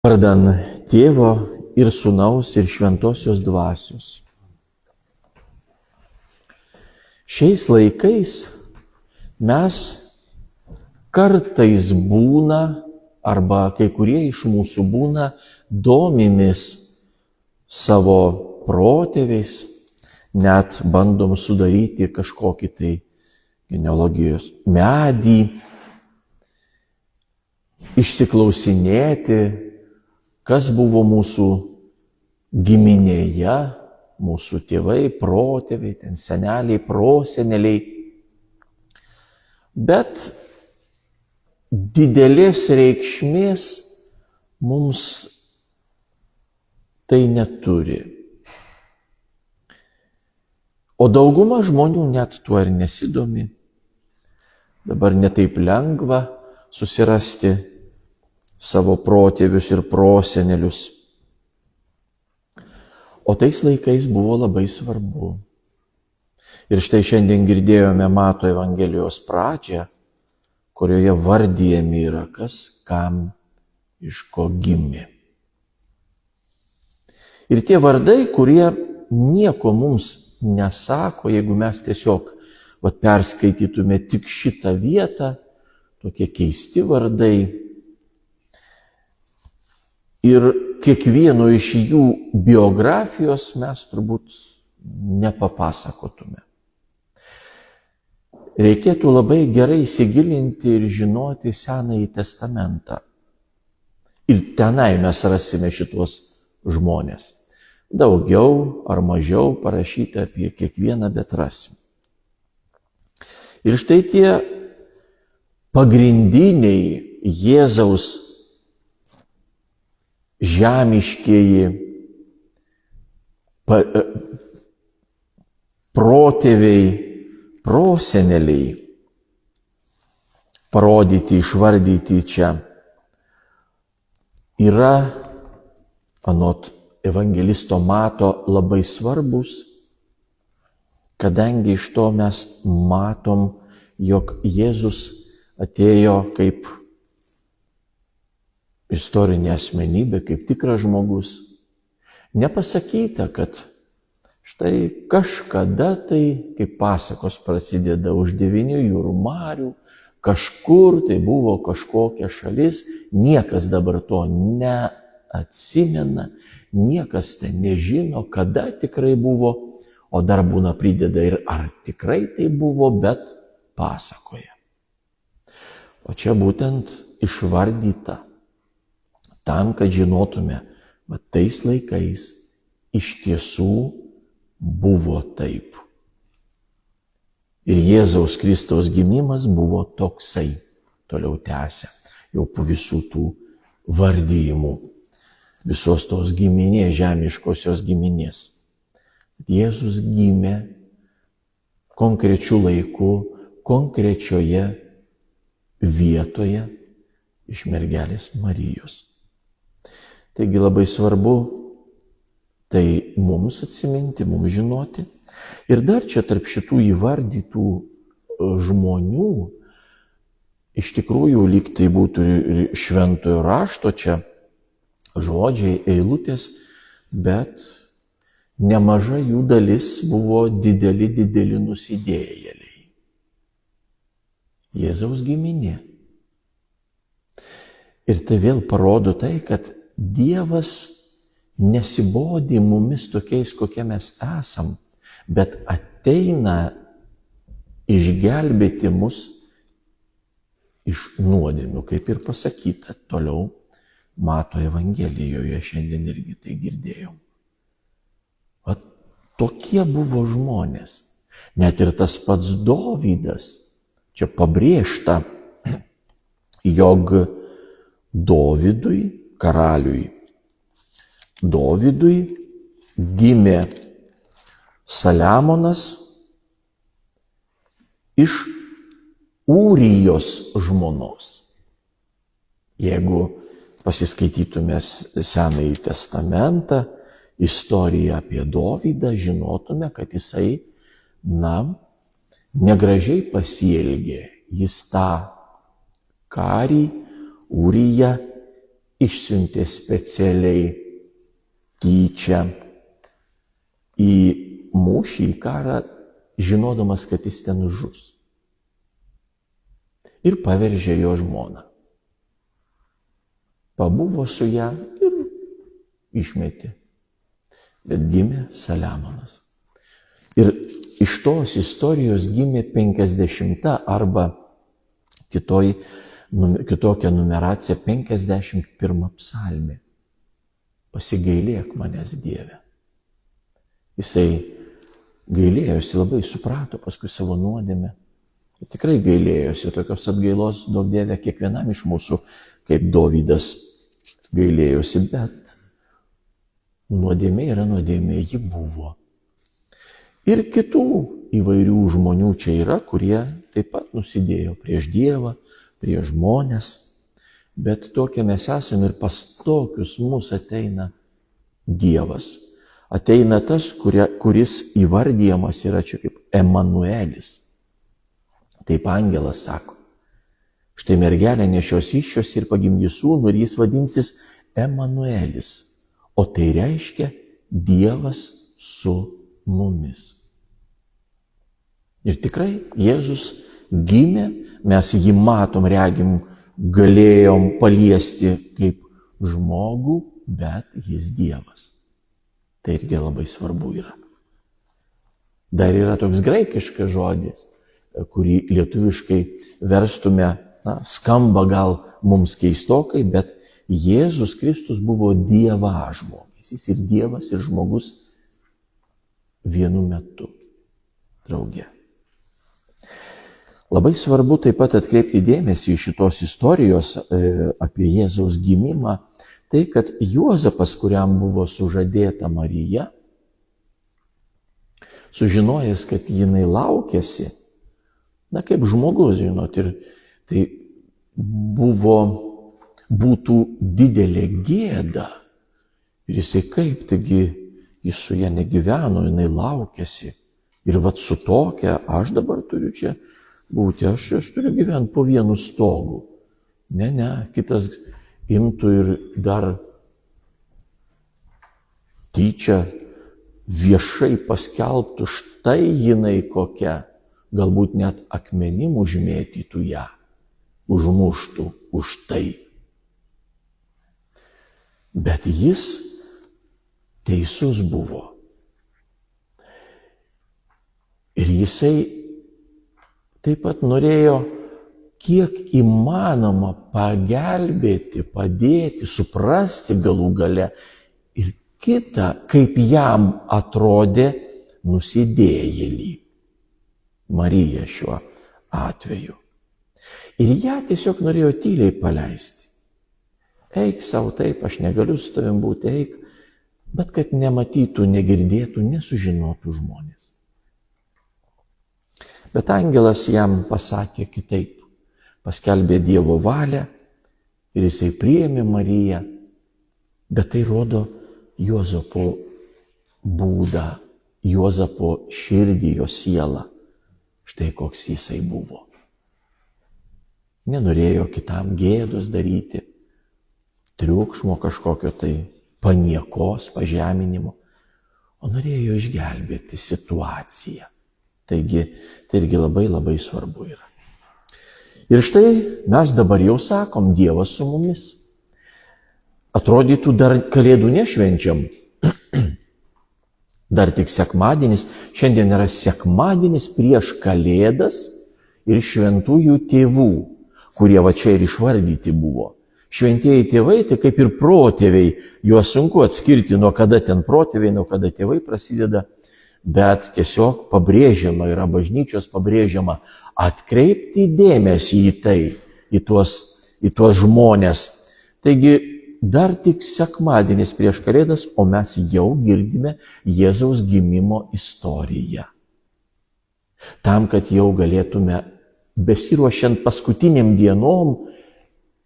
Vardan Tėvo ir Sūnaus ir Šventosios Dvasios. Šiais laikais mes kartais būna, arba kai kurie iš mūsų būna, domimės savo protėviais, net bandom sudaryti kažkokį tai genealogijos medį, išsiklausinėti, kas buvo mūsų giminėje, mūsų tėvai, protėviai, ten seneliai, proseneliai. Bet didelės reikšmės mums tai neturi. O dauguma žmonių net tuo ir nesidomi. Dabar netaip lengva susirasti savo protėvius ir prosenelius. O tais laikais buvo labai svarbu. Ir štai šiandien girdėjome Mato Evangelijos pradžią, kurioje vardijami yra kas, kam, iš ko gimė. Ir tie vardai, kurie nieko mums nesako, jeigu mes tiesiog perskaitytume tik šitą vietą, tokie keisti vardai. Ir kiekvieno iš jų biografijos mes turbūt nepapasakotume. Reikėtų labai gerai įsigilinti ir žinoti Senąjį testamentą. Ir tenai mes rasime šitos žmonės. Daugiau ar mažiau parašyta apie kiekvieną, bet rasim. Ir štai tie pagrindiniai Jėzaus žemiškieji protėviai, proseneliai, parodyti, išvardyti čia, yra, anot evangelisto Mato, labai svarbus, kadangi iš to mes matom, jog Jėzus atėjo kaip istorinė asmenybė, kaip tikras žmogus. Nepasakyta, kad štai kažkada tai, kaip pasakos prasideda už 9 jūrų marių, kažkur tai buvo kažkokia šalis, niekas dabar to neatsimena, niekas ten nežino, kada tikrai buvo, o dar būna prideda ir ar tikrai tai buvo, bet pasakoja. O čia būtent išvardyta tam, kad žinotume, kad tais laikais iš tiesų buvo taip. Ir Jėzaus Kristaus gimimas buvo toksai, toliau tęsia, jau po visų tų vardyjimų, visos tos giminės, žemiškosios giminės. Jėzus gimė konkrečiu laiku, konkrečioje vietoje iš mergelės Marijos. Taigi labai svarbu tai mums atsiminti, mums žinoti. Ir dar čia tarp šitų įvardytų žmonių, iš tikrųjų lyg tai būtų šventojo rašto čia žodžiai, eilutės, bet nemaža jų dalis buvo dideli nusidėjėliai. Jėzaus giminė. Ir tai vėl parodo tai, kad Dievas nesibodi mumis tokiais, kokie mes esam, bet ateina išgelbėti mus iš nuodėmių, kaip ir pasakyta toliau Mato Evangelijoje, šiandien irgi tai girdėjom. Vat tokie buvo žmonės. Net ir tas pats Dovydas, čia pabrėžta, jog Dovydui, karaliui Dovydui gimė Saliamonas iš Ūrijos žmonos. Jeigu pasiskaitytume Senąjį testamentą, istoriją apie Dovydą, žinotume, kad jisai, negražiai pasielgė. Jis tą karį Ūriją išsiuntė specialiai tyčia į mūšį, į karą, žinodamas, kad jis ten žus. Ir paveržė jo žmoną. Pabuvo su ją ir išmetė. Bet gimė Saliamonas. Ir iš tos istorijos gimė 50 arba kitokia numeracija 51 psalmė. Pasigailėk manęs, Dieve. Jisai gailėjosi, labai suprato paskui savo nuodėmę. Ir tikrai gailėjosi, tokios atgailos duok Dieve kiekvienam iš mūsų, kaip Dovydas gailėjosi, bet nuodėmė yra nuodėmė, ji buvo. Ir kitų įvairių žmonių čia yra, kurie taip pat nusidėjo prieš Dievą, prieš žmonės, bet tokie mes esame ir pas tokius mus ateina Dievas. Ateina tas, kuris įvardyjamas yra čia kaip Emanuelis. Taip angelas sako. Štai mergelė nešios įsčios ir pagimdys sūnų ir jis vadinsis Emanuelis. O tai reiškia Dievas su mumis. Ir tikrai Jėzus gimė, mes jį matom, regim, galėjom paliesti kaip žmogų, bet jis Dievas. Tai irgi labai svarbu yra. Dar yra toks graikiškas žodis, kurį lietuviškai verstume, skamba gal mums keistokai, bet Jėzus Kristus buvo dievažmogis. Jis ir Dievas, ir žmogus vienu metu drauge. Labai svarbu taip pat atkreipti dėmesį į šitos istorijos apie Jėzaus gimimą, tai kad Juozapas, kuriam buvo sužadėta Marija, sužinojęs, kad jinai laukėsi, kaip žmogus, žinot, ir tai būtų didelė gėda. Ir jisai kaip, taigi jis su ja negyveno, jinai laukėsi. Ir vat su tokia, aš dabar turiu čia būti, aš turiu gyventi po vienu stogu. Ne, kitas imtų ir dar tyčia viešai paskelbtų, štai jinai kokia, galbūt net akmenim užmėtytų ją, užmuštų už tai. Bet jis teisus buvo. Ir jisai taip pat norėjo kiek įmanoma pagelbėti, padėti, suprasti galų gale ir kitą, kaip jam atrodė, nusidėjėlį. Mariją šiuo atveju. Ir ją tiesiog norėjo tyliai paleisti. Eik savo, taip, aš negaliu su tavim būti, eik, bet kad nematytų, negirdėtų, nesužinotų žmonės. Bet angelas jam pasakė kitaip. Paskelbė Dievo valią ir jisai priėmė Mariją, bet tai rodo Juozapo būdą, Juozapo širdį, jo sielą. Štai koks jisai buvo. Nenorėjo kitam gėdos daryti, triukšmo kažkokio tai paniekos, pažeminimo, o norėjo išgelbėti situaciją. Taigi, tai irgi labai labai svarbu yra. Ir štai mes dabar jau sakom, Dievas su mumis. Atrodytų, dar kalėdų nešvenčiam. Dar tik sekmadienis. Šiandien yra sekmadienis prieš kalėdas ir šventųjų tėvų, kurie va čia ir išvardyti buvo. Šventieji tėvai, tai kaip ir protėviai, juos sunku atskirti, nuo kada ten protėviai, nuo kada tėvai prasideda. Bet tiesiog pabrėžiama, yra bažnyčios pabrėžiama, atkreipti dėmesį į tai, į tuos žmonės. Taigi dar tik sekmadienis prieš kalėdas, o mes jau girdime Jėzaus gimimo istoriją. Tam, kad jau galėtume, besiruošiant paskutiniam dienom,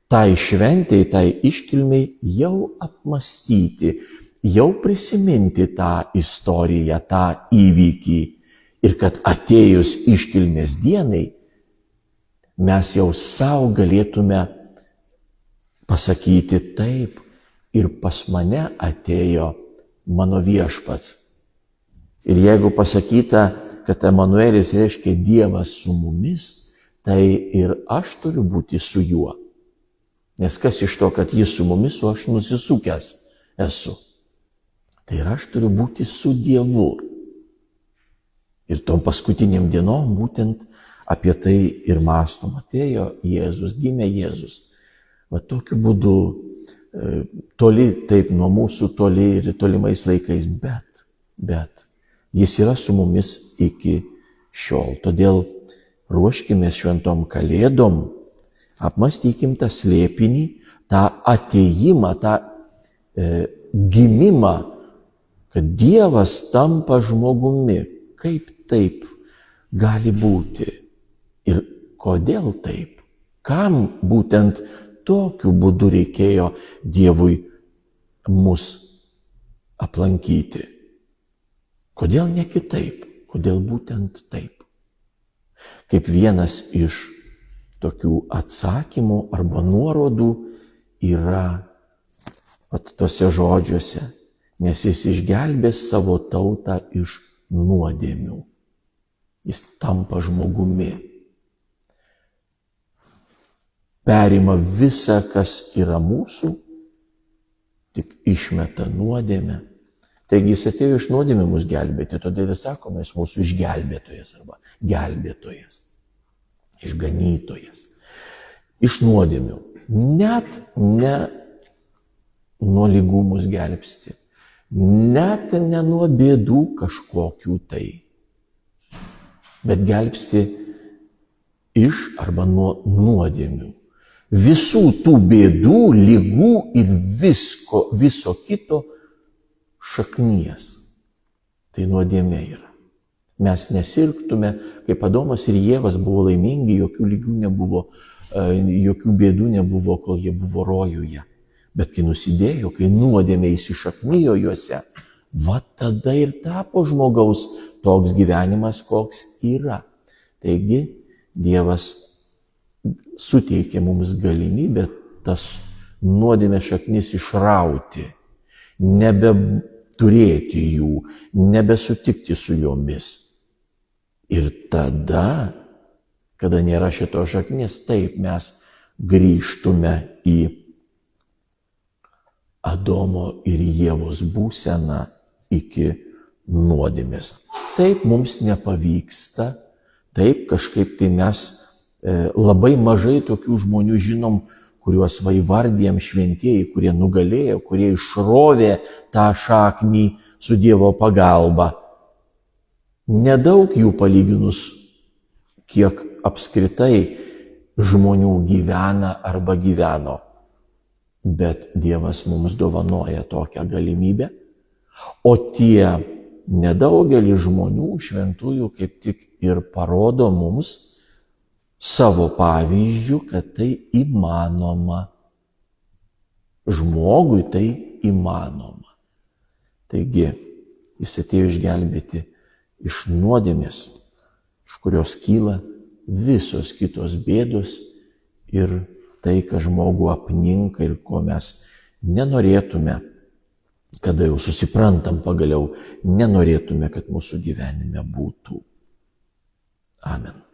tai šventei, tai iškilmiai, jau apmastyti, jau prisiminti tą istoriją, tą įvykį ir kad atėjus iškilmės dienai mes jau savo galėtume pasakyti taip ir pas mane atėjo mano viešpats. Ir jeigu pasakyta, kad Emanuelis reiškia Dievas su mumis, tai ir aš turiu būti su juo. Nes kas iš to, kad jis su mumis, o aš nusisukęs esu. Tai ir aš turiu būti su Dievu. Ir tom paskutiniam dienom būtent apie tai ir mąstom. Atėjo Jėzus, gimė Jėzus. Va tokiu būdu, toli taip nuo mūsų, toli ir tolimais laikais, bet jis yra su mumis iki šiol. Todėl ruoškime šventom kalėdom, apmąstykim tą slėpinį, tą atėjimą, tą gimimą, kad Dievas tampa žmogumi. Kaip taip gali būti? Ir kodėl taip? Kam būtent tokiu būdu reikėjo Dievui mus aplankyti? Kodėl ne kitaip? Kodėl būtent taip? Kaip vienas iš tokių atsakymų arba nuorodų yra tose žodžiuose, nes jis išgelbės savo tautą iš nuodėmių. Jis tampa žmogumi. Perima visą, kas yra mūsų, tik išmeta nuodėmę. Taigi jis atėjo iš nuodėmių mus gelbėti, todėl jis sakome, jis mūsų išgelbėtojas arba gelbėtojas, išganytojas. Iš nuodėmių. Net ne nuo lygų mus gelbsti, net ne nuo bėdų kažkokių tai, bet gelbsti iš arba nuo nuodėmių. Visų tų bėdų, lygų ir viso kito šaknies. Tai nuodėmė yra. Mes nesirgtume, kaip Adomas ir Ievas buvo laimingi, jokių lygių nebuvo, jokių bėdų nebuvo, kol jie buvo rojuje. Bet kai nusidėjo, kai nuodėmė įsišaknijo juose, va tada ir tapo žmogaus toks gyvenimas, koks yra. Taigi Dievas suteikė mums galimybę tas nuodėmės šaknis išrauti, nebeturėti jų, nebesutikti su jomis. Ir tada, kada nėra šito šaknis, taip mes grįžtume į Adomo ir Ievos būseną iki nuodėmės. Taip mums nepavyksta, taip kažkaip tai mes labai mažai tokių žmonių žinom, kuriuos įvardijam šventieji, kurie nugalėjo, kurie išrovė tą šaknį su Dievo pagalba. Nedaug jų palyginus, kiek apskritai žmonių gyvena arba gyveno. Bet Dievas mums dovanoja tokią galimybę, o tie nedaugelis žmonių šventųjų kaip tik ir parodo mums savo pavyzdžių, kad tai įmanoma. Žmogui tai įmanoma. Taigi, jis atėjo išgelbėti iš nuodėmės, iš kurios kyla visos kitos bėdos ir tai, kas žmogų apninka ir ko mes nenorėtume, kada jau susiprantam pagaliau, nenorėtume, kad mūsų gyvenime būtų. Amen.